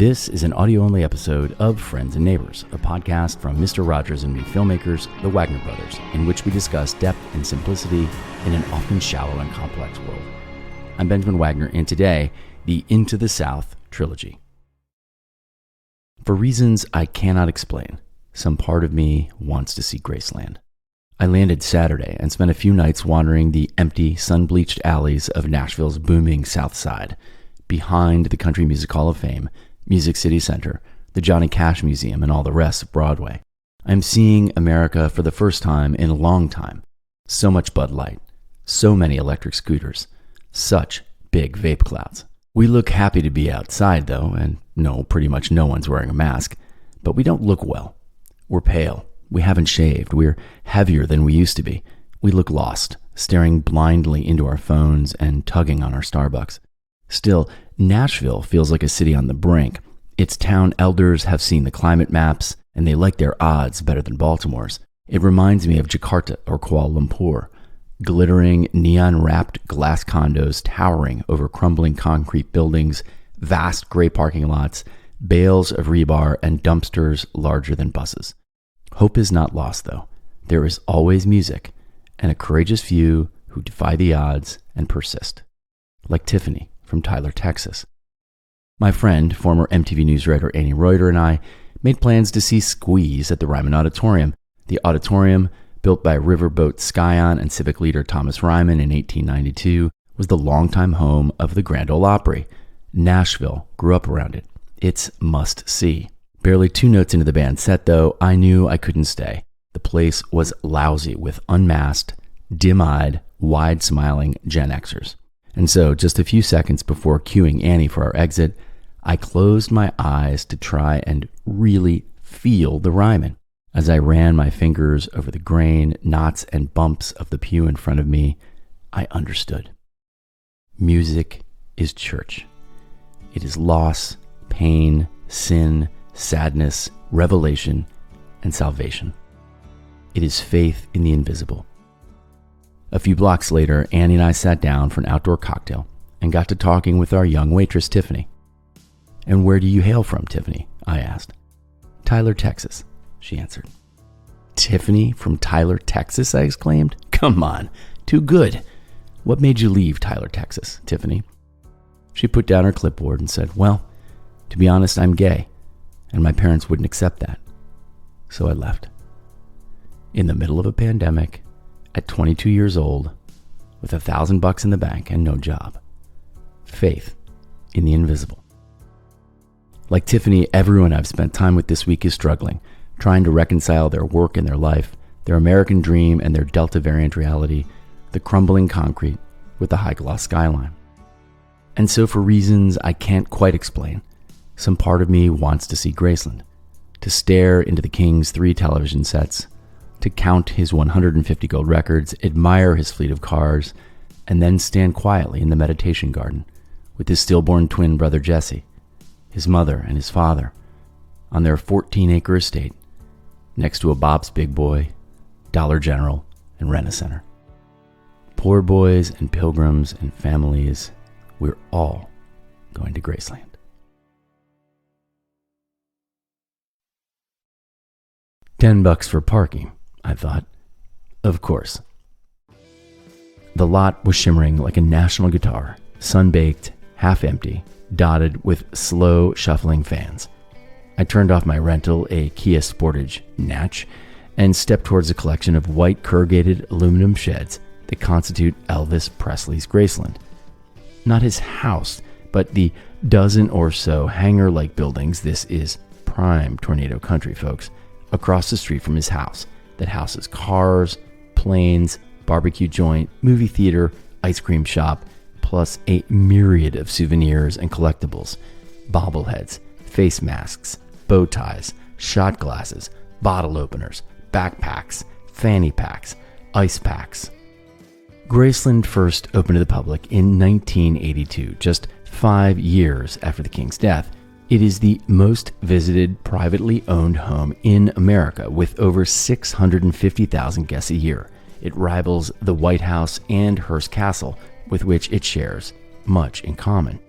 This is an audio-only episode of Friends and Neighbors, a podcast from Mr. Rogers and Me filmmakers, the Wagner brothers, in which we discuss depth and simplicity in an often shallow and complex world. I'm Benjamin Wagner, and today, the Into the South trilogy. For reasons I cannot explain, some part of me wants to see Graceland. I landed Saturday and spent a few nights wandering the empty, sun-bleached alleys of Nashville's booming South Side, behind the Country Music Hall of Fame, Music City Center, the Johnny Cash Museum, and all the rest of Broadway. I'm seeing America for the first time in a long time. So much Bud Light, so many electric scooters, such big vape clouds. We look happy to be outside, though, and no, pretty much no one's wearing a mask, but we don't look well. We're pale. We haven't shaved. We're heavier than we used to be. We look lost, staring blindly into our phones and tugging on our Starbucks. Still, Nashville feels like a city on the brink. Its town elders have seen the climate maps, and they like their odds better than Baltimore's. It reminds me of Jakarta or Kuala Lumpur. Glittering, neon-wrapped glass condos towering over crumbling concrete buildings, vast gray parking lots, bales of rebar, and dumpsters larger than buses. Hope is not lost, though. There is always music, and a courageous few who defy the odds and persist. Like Tiffany from Tyler, Texas. My friend, former MTV News writer Annie Reuter, and I made plans to see Squeeze at the Ryman Auditorium. The auditorium, built by riverboat Scion and civic leader Thomas Ryman in 1892, was the longtime home of the Grand Ole Opry. Nashville grew up around it. It's must-see. Barely 2 notes into the band set, though, I knew I couldn't stay. The place was lousy with unmasked, dim-eyed, wide-smiling Gen Xers. And so, just a few seconds before cueing Annie for our exit, I closed my eyes to try and really feel the Ryman. As I ran my fingers over the grain, knots, and bumps of the pew in front of me, I understood. Music is church. It is loss, pain, sin, sadness, revelation, and salvation. It is faith in the invisible. A few blocks later, Annie and I sat down for an outdoor cocktail and got to talking with our young waitress, Tiffany. "And where do you hail from, Tiffany?" I asked. "Tyler, Texas," she answered. "Tiffany from Tyler, Texas?" I exclaimed. "Come on, too good. What made you leave Tyler, Texas, Tiffany?" She put down her clipboard and said, "Well, to be honest, I'm gay, and my parents wouldn't accept that. So I left. In the middle of a pandemic, at 22 years old, with $1,000 in the bank and no job. Faith in the invisible." Like Tiffany, everyone I've spent time with this week is struggling, trying to reconcile their work and their life, their American dream and their Delta variant reality, the crumbling concrete with the high-gloss skyline. And so for reasons I can't quite explain, some part of me wants to see Graceland, to stare into the King's 3 television sets, to count his 150 gold records, admire his fleet of cars, and then stand quietly in the meditation garden with his stillborn twin brother Jesse, his mother and his father, on their 14-acre estate, next to a Bob's Big Boy, Dollar General, and Rent-A-Center. Poor boys and pilgrims and families, we're all going to Graceland. $10 for parking, I thought. Of course. The lot was shimmering like a national guitar, sun-baked, half-empty, dotted with slow, shuffling fans. I turned off my rental, a Kia Sportage Natch, and stepped towards a collection of white corrugated aluminum sheds that constitute Elvis Presley's Graceland. Not his house, but the dozen or so hangar-like buildings. This is prime tornado country, folks, across the street from his house, that houses cars, planes, barbecue joint, movie theater, ice cream shop, plus a myriad of souvenirs and collectibles, bobbleheads, face masks, bow ties, shot glasses, bottle openers, backpacks, fanny packs, ice packs. Graceland first opened to the public in 1982, just 5 years after the King's death. It is the most visited privately owned home in America, with over 650,000 guests a year. It rivals the White House and Hearst Castle, with which it shares much in common.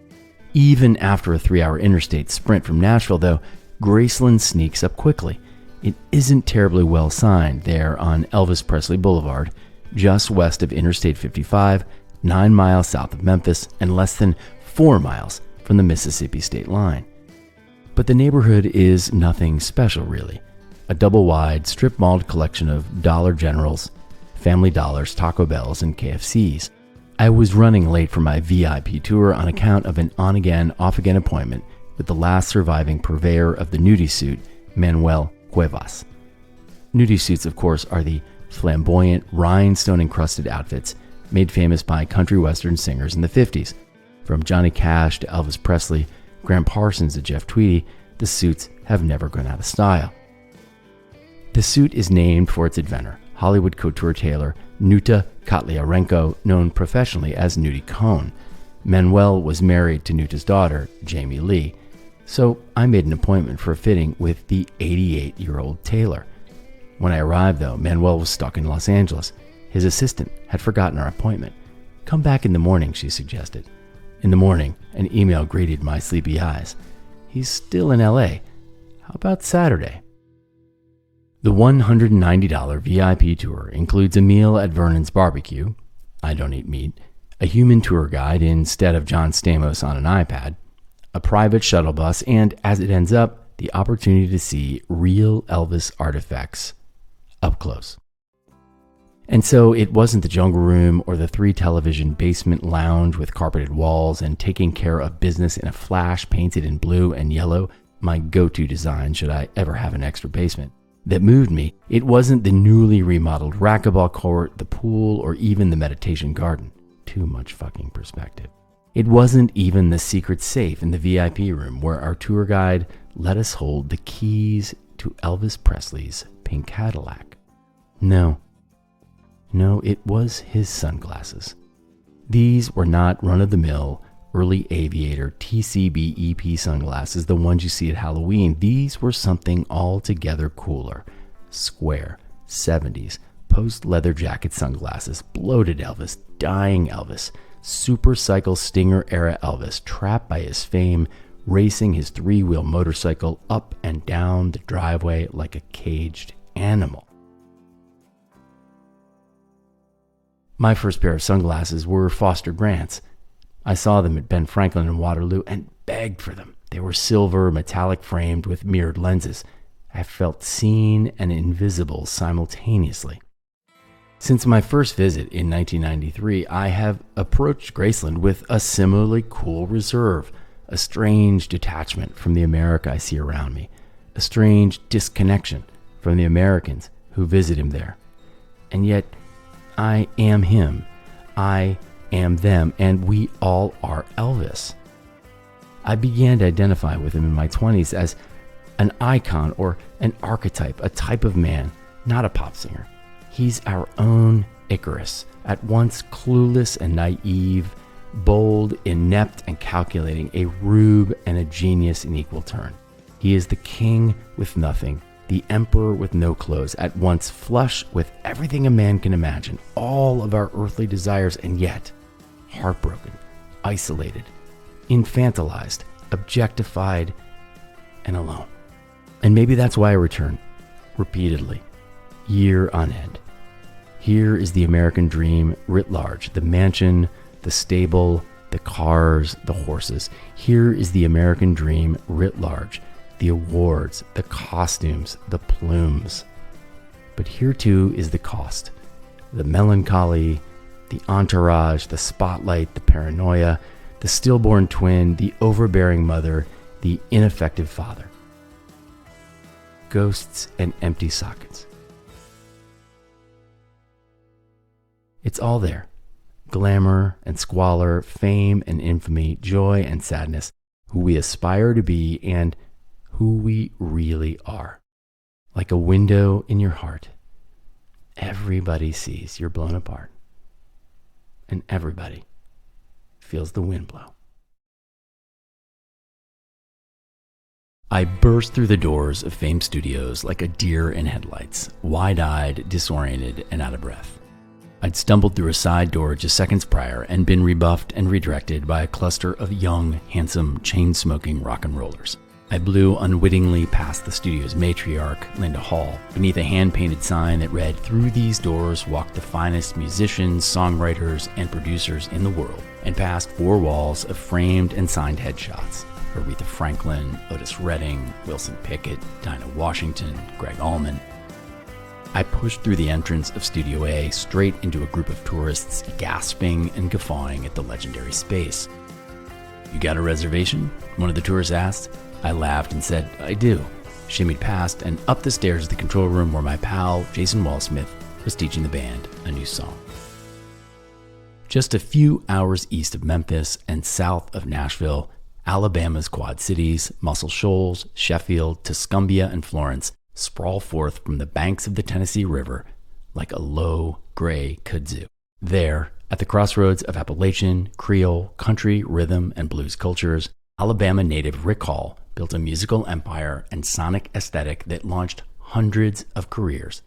Even after a 3-hour interstate sprint from Nashville, though, Graceland sneaks up quickly. It isn't terribly well signed there on Elvis Presley Boulevard, just west of Interstate 55, 9 miles south of Memphis, and less than 4 miles from the Mississippi state line. But the neighborhood is nothing special, really. A double-wide, strip-malled collection of Dollar Generals, Family Dollars, Taco Bells, and KFCs. I was running late for my VIP tour on account of an on-again, off-again appointment with the last surviving purveyor of the nudie suit, Manuel Cuevas. Nudie suits, of course, are the flamboyant, rhinestone-encrusted outfits made famous by country western singers in the 50s. From Johnny Cash to Elvis Presley, Graham Parsons to Jeff Tweedy, the suits have never gone out of style. The suit is named for its inventor, Hollywood couture tailor Nuta Kotliarenko, known professionally as Nudie Cone. Manuel was married to Nuta's daughter, Jamie Lee, so I made an appointment for a fitting with the 88-year-old tailor. When I arrived, though, Manuel was stuck in Los Angeles. His assistant had forgotten our appointment. "Come back in the morning," she suggested. In the morning, an email greeted my sleepy eyes. "He's still in LA. How about Saturday?" The $190 VIP tour includes a meal at Vernon's Barbecue. I don't eat meat. A human tour guide instead of John Stamos on an iPad. A private shuttle bus, and, as it ends up, the opportunity to see real Elvis artifacts up close. And so it wasn't the Jungle Room or the 3-television basement lounge with carpeted walls and taking care of business in a flash painted in blue and yellow, my go-to design should I ever have an extra basement, that moved me. It wasn't the newly remodeled racquetball court, the pool, or even the meditation garden. Too much fucking perspective. It wasn't even the secret safe in the VIP room where our tour guide let us hold the keys to Elvis Presley's pink Cadillac. No, it was his sunglasses. These were not run-of-the-mill early aviator TCB EP sunglasses, the ones you see at Halloween. These were something altogether cooler. Square, 70s, post-leather jacket sunglasses, bloated Elvis, dying Elvis, supercycle stinger era Elvis, trapped by his fame, racing his 3-wheel motorcycle up and down the driveway like a caged animal. My first pair of sunglasses were Foster Grant's. I saw them at Ben Franklin in Waterloo and begged for them. They were silver, metallic framed with mirrored lenses. I felt seen and invisible simultaneously. Since my first visit in 1993, I have approached Graceland with a similarly cool reserve, a strange detachment from the America I see around me, a strange disconnection from the Americans who visit him there. And yet, I am him. I am them, and we all are Elvis. I began to identify with him in my 20s as an icon or an archetype, a type of man, not a pop singer. He's our own Icarus, at once clueless and naive, bold, inept, and calculating, a rube and a genius in equal turn. He is the king with nothing, the emperor with no clothes, at once flush with everything a man can imagine, all of our earthly desires, and yet heartbroken, isolated, infantilized, objectified, and alone. And maybe that's why I return, repeatedly, year on end. Here is the American dream writ large, the mansion, the stable, the cars, the horses. Here is the American dream writ large, the awards, the costumes, the plumes. But here too is the cost, the melancholy, the entourage, the spotlight, the paranoia, the stillborn twin, the overbearing mother, the ineffective father. Ghosts and empty sockets. It's all there. Glamour and squalor, fame and infamy, joy and sadness, who we aspire to be and who we really are. Like a window in your heart. Everybody sees you're blown apart. And everybody feels the wind blow. I burst through the doors of Fame Studios like a deer in headlights, wide-eyed, disoriented, and out of breath. I'd stumbled through a side door just seconds prior and been rebuffed and redirected by a cluster of young, handsome, chain-smoking rock and rollers. I blew unwittingly past the studio's matriarch, Linda Hall, beneath a hand-painted sign that read, "Through these doors walk the finest musicians, songwriters, and producers in the world," and past 4 walls of framed and signed headshots. Aretha Franklin, Otis Redding, Wilson Pickett, Dinah Washington, Greg Allman. I pushed through the entrance of Studio A straight into a group of tourists gasping and guffawing at the legendary space. "You got a reservation?" one of the tourists asked. I laughed and said, "I do," shimmied past and up the stairs to the control room where my pal, Jason Wallsmith, was teaching the band a new song. Just a few hours east of Memphis and south of Nashville, Alabama's Quad Cities, Muscle Shoals, Sheffield, Tuscumbia, and Florence sprawl forth from the banks of the Tennessee River like a low, gray kudzu. There, at the crossroads of Appalachian, Creole, country, rhythm, and blues cultures, Alabama native Rick Hall built a musical empire and sonic aesthetic that launched hundreds of careers.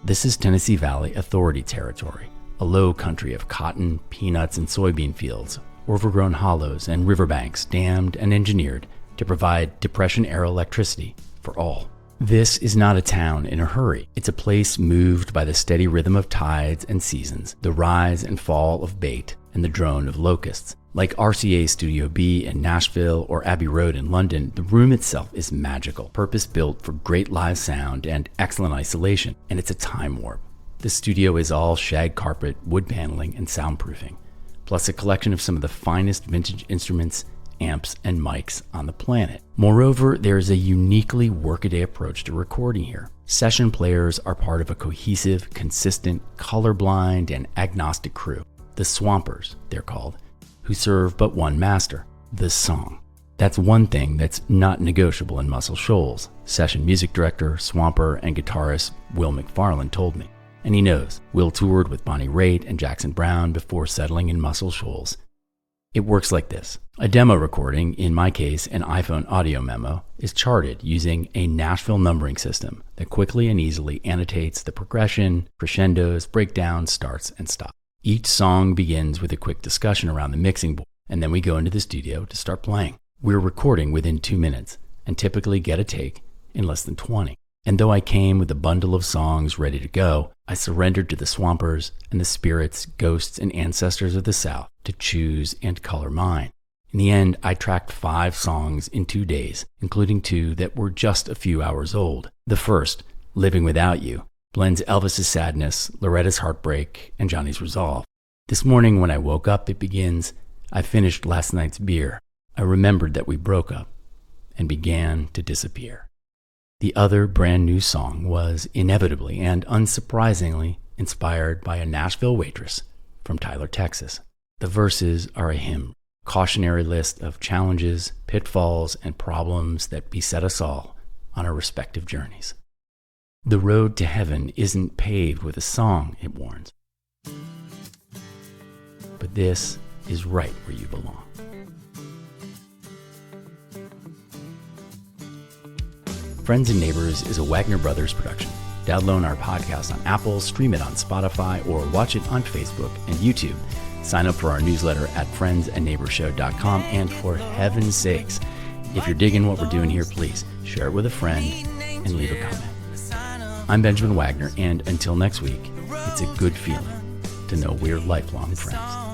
This is Tennessee Valley Authority territory, a low country of cotton, peanuts, and soybean fields, overgrown hollows and riverbanks dammed and engineered to provide Depression-era electricity for all. This is not a town in a hurry. It's a place moved by the steady rhythm of tides and seasons, the rise and fall of bait, and the drone of locusts. Like RCA Studio B in Nashville or Abbey Road in London, the room itself is magical, purpose-built for great live sound and excellent isolation, and it's a time warp. The studio is all shag carpet, wood paneling, and soundproofing, plus a collection of some of the finest vintage instruments, amps, and mics on the planet. Moreover, there is a uniquely workaday approach to recording here. Session players are part of a cohesive, consistent, colorblind, and agnostic crew. The Swampers, they're called, who serve but one master, the song. That's one thing that's not negotiable in Muscle Shoals, session music director, swamper, and guitarist Will McFarland told me. And he knows. Will toured with Bonnie Raitt and Jackson Browne before settling in Muscle Shoals. It works like this. A demo recording, in my case an iPhone audio memo, is charted using a Nashville numbering system that quickly and easily annotates the progression, crescendos, breakdowns, starts, and stops. Each song begins with a quick discussion around the mixing board, and then we go into the studio to start playing. We're recording within 2 minutes, and typically get a take in less than 20. And though I came with a bundle of songs ready to go, I surrendered to the Swampers and the spirits, ghosts, and ancestors of the South to choose and color mine. In the end, I tracked 5 songs in 2 days, including 2 that were just a few hours old. The first, Living Without You, blends Elvis's sadness, Loretta's heartbreak, and Johnny's resolve. This morning when I woke up, it begins, I finished last night's beer. I remembered that we broke up and began to disappear. The other brand new song was inevitably and unsurprisingly inspired by a Nashville waitress from Tyler, Texas. The verses are a hymn, cautionary list of challenges, pitfalls, and problems that beset us all on our respective journeys. The road to heaven isn't paved with a song, it warns. But this is right where you belong. Friends and Neighbors is a Wagner Brothers production. Download our podcast on Apple, stream it on Spotify, or watch it on Facebook and YouTube. Sign up for our newsletter at friendsandneighborshow.com, and for heaven's sakes, if you're digging what we're doing here, please share it with a friend and leave a comment. I'm Benjamin Wagner, and until next week, it's a good feeling to know we're lifelong friends.